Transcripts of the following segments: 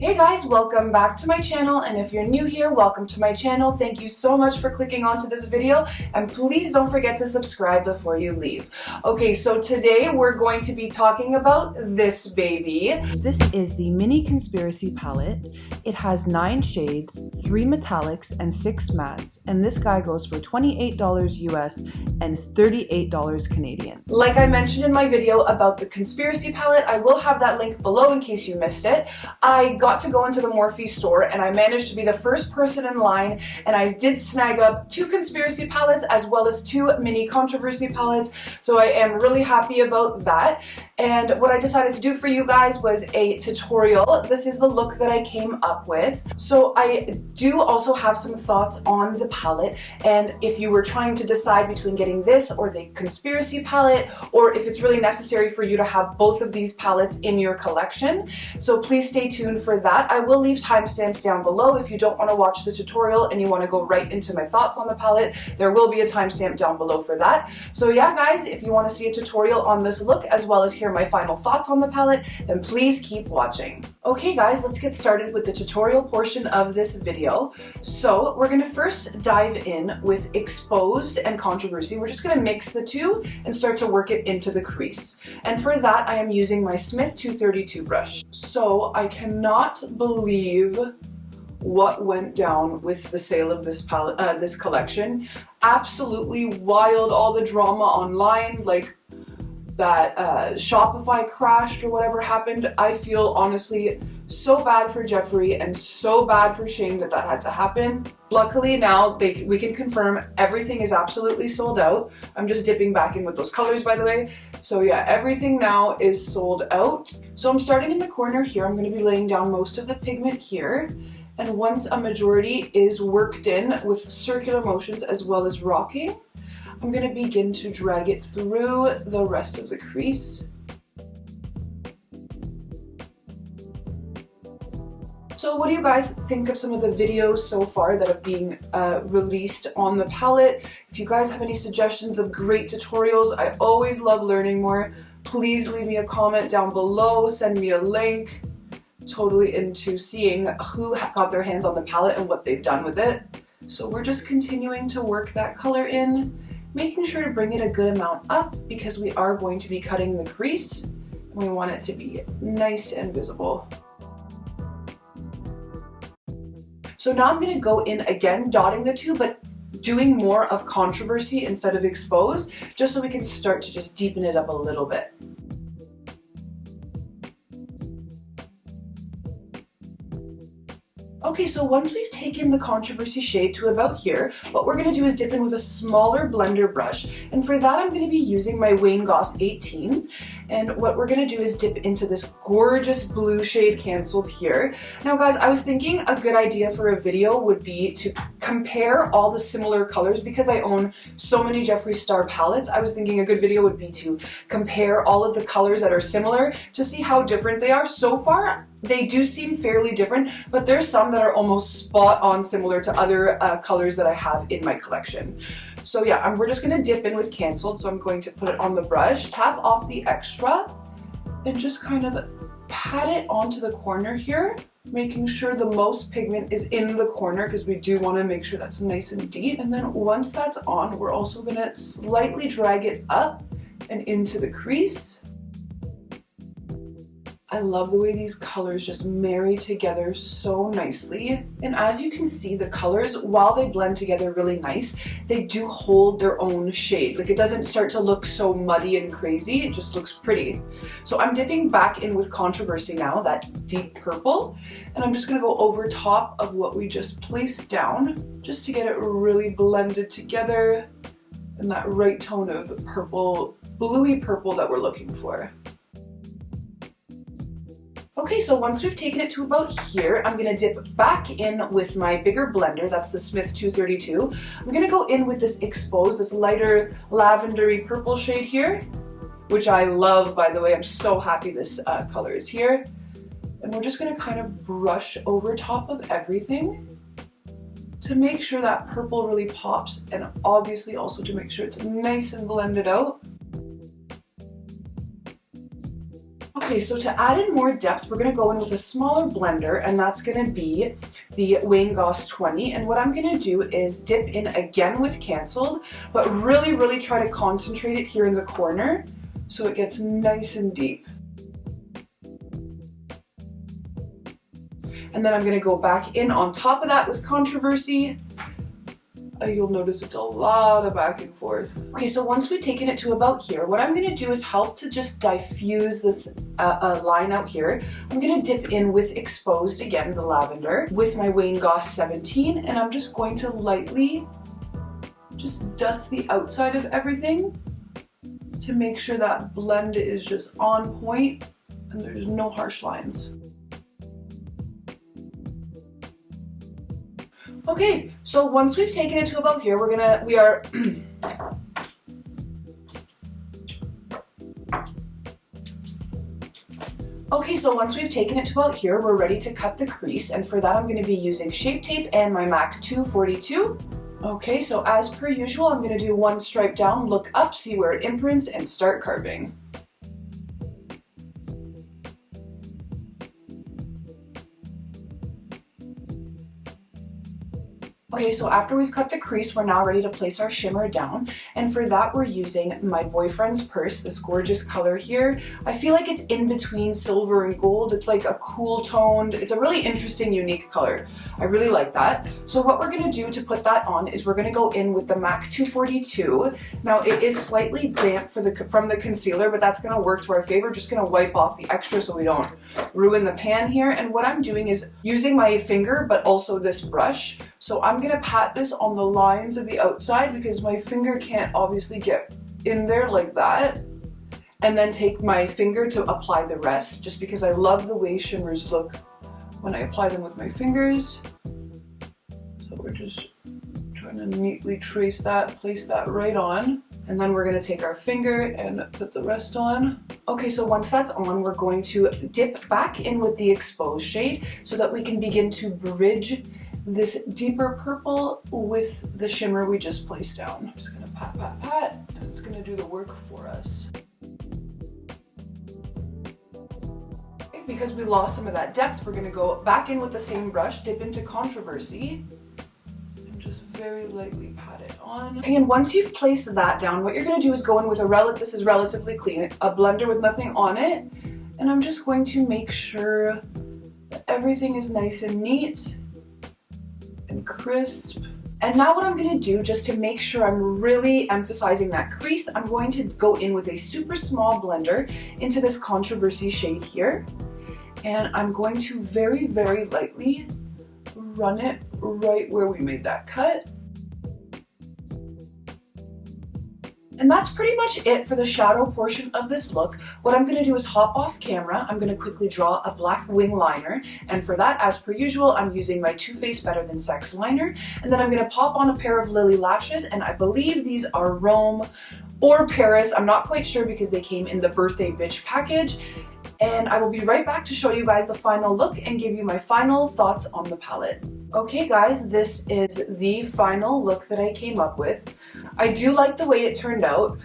Hey guys, welcome back to my channel, and if you're new here, welcome to my channel. Thank you so much for clicking onto this video, and please don't forget to subscribe before you leave. Okay, so today we're going to be talking about this baby. This is the Mini Conspiracy palette. It has 9 shades, 3 metallics, and 6 mattes, and this guy goes for $28 US and $38 Canadian. Like I mentioned in my video about the Conspiracy palette, I will have that link below in case you missed it. I got to go into the Morphe store and I managed to be the first person in line, and I did snag up 2 Conspiracy palettes as well as 2 Mini Controversy palettes, so I am really happy about that. And what I decided to do for you guys was a tutorial. This is the look that I came up with. So I do also have some thoughts on the palette, and if you were trying to decide between getting this or the Conspiracy palette, or if it's really necessary for you to have both of these palettes in your collection. So please stay tuned for that. I will leave timestamps down below if you don't want to watch the tutorial and you want to go right into my thoughts on the palette. There will be a timestamp down below for that. So yeah guys, if you want to see a tutorial on this look as well as hear my final thoughts on the palette, then please keep watching. Okay guys, let's get started with the tutorial portion of this video. So we're going to first dive in with Exposed and Controversy. We're just going to mix the two and start to work it into the crease. And for that I am using my Smith 232 brush. So I cannot believe what went down with the sale of this palette, this collection. Absolutely wild, all the drama online, like that Shopify crashed or whatever happened. I feel honestly so bad for Jeffree and so bad for Shane that had to happen. Luckily now we can confirm everything is absolutely sold out. I'm just dipping back in with those colors, by the way. So yeah, everything now is sold out. So I'm starting in the corner here. I'm going to be laying down most of the pigment here. And once a majority is worked in with circular motions as well as rocking, I'm going to begin to drag it through the rest of the crease. So what do you guys think of some of the videos so far that have been released on the palette? If you guys have any suggestions of great tutorials, I always love learning more. Please leave me a comment down below, send me a link. Totally into seeing who got their hands on the palette and what they've done with it. So we're just continuing to work that color in, making sure to bring it a good amount up because we are going to be cutting the crease and we want it to be nice and visible. So now I'm going to go in again, dotting the two, but doing more of Controversy instead of Exposed, just so we can start to just deepen it up a little bit. Okay, so once we've taken the Controversy shade to about here, what we're going to do is dip in with a smaller blender brush, and for that I'm going to be using my Goss 18, and what we're going to do is dip into this gorgeous blue shade Cancelled here. Now guys, I was thinking a good idea for a video would be to compare all the similar colors because I own so many Jeffree Star palettes. I was thinking a good video would be to compare all of the colors that are similar to see how different they are. So far, they do seem fairly different, but there's some that are almost spot on similar to other colors that I have in my collection. So yeah, we're just going to dip in with Cancelled, so I'm going to put it on the brush, tap off the extra, and just kind of pat it onto the corner here, making sure the most pigment is in the corner because we do want to make sure that's nice and deep. And then once that's on, we're also going to slightly drag it up and into the crease. I love the way these colors just marry together so nicely. And as you can see, the colors, while they blend together really nice, they do hold their own shade. Like it doesn't start to look so muddy and crazy, it just looks pretty. So I'm dipping back in with Controversy now, that deep purple, and I'm just gonna go over top of what we just placed down, just to get it really blended together in that right tone of purple, bluey purple that we're looking for. Okay, so once we've taken it to about here, I'm going to dip back in with my bigger blender, that's the Smith 232. I'm going to go in with this Exposed, this lighter lavendery purple shade here, which I love, by the way. I'm so happy this color is here. And we're just going to kind of brush over top of everything to make sure that purple really pops, and obviously also to make sure it's nice and blended out. Okay, so to add in more depth, we're gonna go in with a smaller blender, and that's gonna be the Goss 20. And what I'm gonna do is dip in again with Canceled, but really try to concentrate it here in the corner so it gets nice and deep. And then I'm gonna go back in on top of that with Controversy. You'll notice it's a lot of back and forth. Okay, so once we've taken it to about here, what I'm gonna do is help to just diffuse this line out here. I'm gonna dip in with Exposed again, the lavender, with my Goss 17, and I'm just going to lightly just dust the outside of everything to make sure that blend is just on point and there's no harsh lines. Okay, so once we've taken it to about here, we are Okay, so once we've taken it to about here, we're ready to cut the crease, and for that I'm going to be using Shape Tape and my MAC 242. Okay, so as per usual, I'm going to do one stripe down, look up, see where it imprints, and start carving. Okay, so after we've cut the crease, we're now ready to place our shimmer down, and for that we're using my Boyfriend's Purse, this gorgeous color here. I feel like it's in between silver and gold. It's like a cool toned, it's a really interesting, unique color. I really like that. So what we're gonna do to put that on is we're gonna go in with the MAC 242. Now it is slightly damp from the concealer, but that's gonna work to our favor. Just gonna wipe off the extra so we don't ruin the pan here. And what I'm doing is using my finger, but also this brush. So I'm gonna pat this on the lines of the outside because my finger can't obviously get in there like that. And then take my finger to apply the rest, just because I love the way shimmers look when I apply them with my fingers. So we're just trying to neatly trace that, place that right on. And then we're gonna take our finger and put the rest on. Okay, so once that's on, we're going to dip back in with the Exposed shade so that we can begin to bridge this deeper purple with the shimmer we just placed down. I'm just gonna pat, and it's gonna do the work for us. Okay, because we lost some of that depth, we're gonna go back in with the same brush, dip into Controversy, and just very lightly pat it on. Okay, and once you've placed that down, what you're gonna do is go in with this is relatively clean, a blender with nothing on it, and I'm just going to make sure that everything is nice and neat and crisp. And now what I'm going to do, just to make sure I'm really emphasizing that crease, I'm going to go in with a super small blender into this Controversy shade here, and I'm going to very lightly run it right where we made that cut. And that's pretty much it for the shadow portion of this look. What I'm going to do is hop off camera. I'm going to quickly draw a black wing liner. And for that, as per usual, I'm using my Too Faced Better Than Sex liner. And then I'm going to pop on a pair of Lily lashes. And I believe these are Rome or Paris. I'm not quite sure because they came in the Birthday Bitch package. And I will be right back to show you guys the final look and give you my final thoughts on the palette. Okay guys, this is the final look that I came up with. I do like the way it turned out.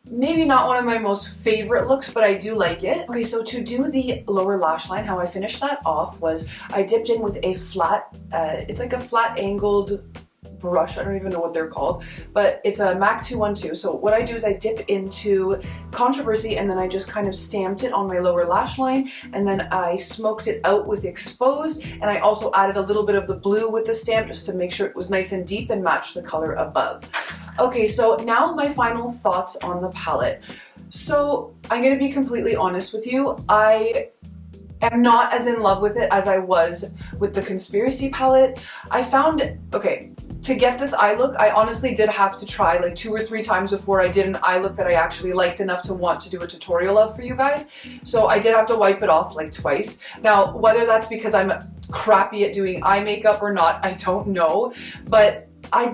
Maybe not one of my most favorite looks, but I do like it. Okay, so to do the lower lash line, how I finished that off was I dipped in with a flat, it's like a flat angled brush. I don't even know what they're called, but it's a MAC 212. So what I do is I dip into Controversy and then I just kind of stamped it on my lower lash line, and then I smoked it out with Exposed, and I also added a little bit of the blue with the stamp just to make sure it was nice and deep and matched the color above. Okay, so now my final thoughts on the palette. So I'm gonna be completely honest with you. I am not as in love with it as I was with the Conspiracy palette. I found, okay, to get this eye look, I honestly did have to try like 2 or 3 times before I did an eye look that I actually liked enough to want to do a tutorial of for you guys. So I did have to wipe it off like twice. Now, whether that's because I'm crappy at doing eye makeup or not, I don't know. But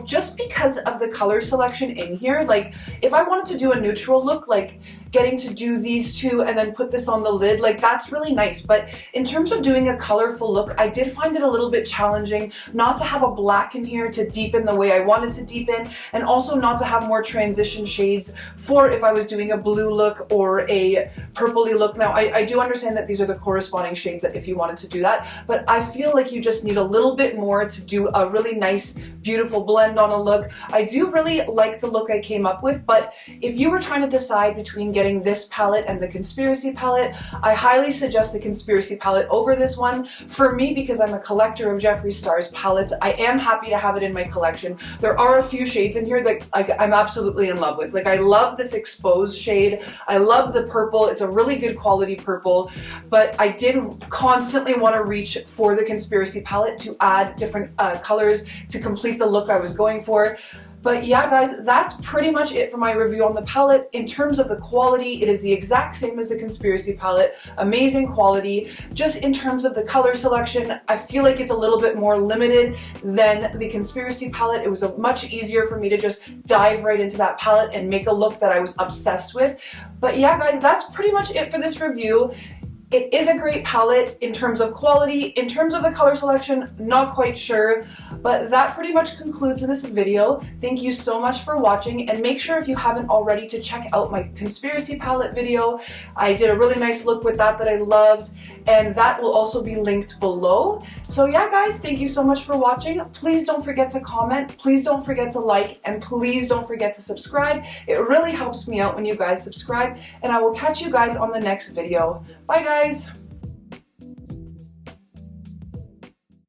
just because of the color selection in here, like if I wanted to do a neutral look, like getting to do these two and then put this on the lid, like that's really nice. But in terms of doing a colorful look, I did find it a little bit challenging not to have a black in here to deepen the way I wanted to deepen, and also not to have more transition shades for if I was doing a blue look or a purpley look. Now, I do understand that these are the corresponding shades that if you wanted to do that, but I feel like you just need a little bit more to do a really nice, beautiful blend on a look. I do really like the look I came up with, but if you were trying to decide between getting this palette and the Conspiracy palette, I highly suggest the Conspiracy palette over this one. For me, because I'm a collector of Jeffree Star's palettes, I am happy to have it in my collection. There are a few shades in here that I'm absolutely in love with. Like, I love this exposed shade. I love the purple. It's a really good quality purple, but I did constantly want to reach for the Conspiracy palette to add different colors to complete the look I was going for. But yeah, guys, that's pretty much it for my review on the palette. In terms of the quality, it is the exact same as the Conspiracy palette. Amazing quality. Just in terms of the color selection, I feel like it's a little bit more limited than the Conspiracy palette. It was much easier for me to just dive right into that palette and make a look that I was obsessed with. But yeah, guys, that's pretty much it for this review. It is a great palette in terms of quality. In terms of the color selection, not quite sure, but that pretty much concludes this video. Thank you so much for watching, and make sure if you haven't already to check out my Conspiracy palette video. I did a really nice look with that I loved, and that will also be linked below. So yeah, guys, thank you so much for watching. Please don't forget to comment, please don't forget to like, and please don't forget to subscribe. It really helps me out when you guys subscribe, and I will catch you guys on the next video. Bye, guys.